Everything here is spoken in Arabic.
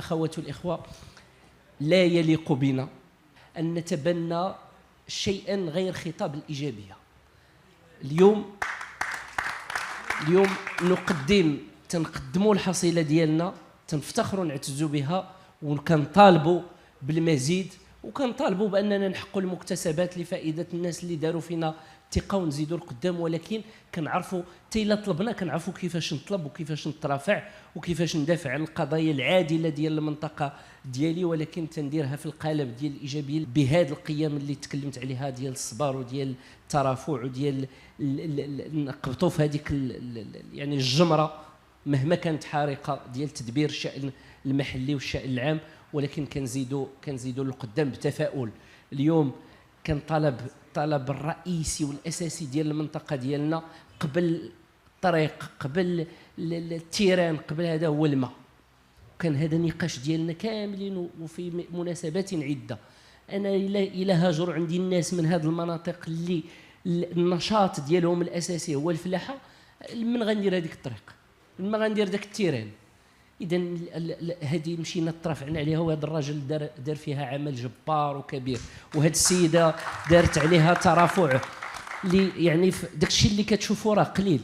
الأخوات والإخوة، لا يليق بنا أن نتبنى شيئا غير خطاب الإيجابية. اليوم تنقدموا الحصيلة ديالنا، تنفتخروا نعتزوا بها، وكنطالبوا بالمزيد، وكنطالبوا بأننا نحقوا المكتسبات لفائدة الناس اللي داروا فينا ثقة ونزيدوا القدام. ولكن كنعرفوا حتى إلا طلبنا كنعرفوا كيفاش نطلب وكيفاش نترافع وكيفاش ندافع على القضايا العادلة ديال المنطقة ديالي، ولكن تنديرها في القالب ديال الإيجابية بهذه القيم اللي تكلمت عليها، ديال الصبر وديال الترافع وديال نقبطوا في هذيك يعني الجمرة مهما كانت حارقة ديال تدبير الشأن المحلي والشأن العام، ولكن كنزيدوا للقدام بتفاؤل. اليوم كان الطلب الرئيسي والاساسي ديال المنطقه ديالنا قبل الطريق، قبل التيران، قبل هذا هو الماء. كان هذا النقاش ديالنا كاملين وفي مناسبات عده. انا الى هاجروا عندي الناس من هذه المناطق اللي النشاط ديالهم الاساسي هو الفلاحه، من غندير هذيك الطريق، من غندير ذاك التيران. اذا هذه مشينا ترافعنا عليها، وهذا الراجل دار فيها عمل جبار وكبير، وهذه السيده دارت عليها ترافع اللي يعني داك الشيء اللي كتشوفوا راه قليل.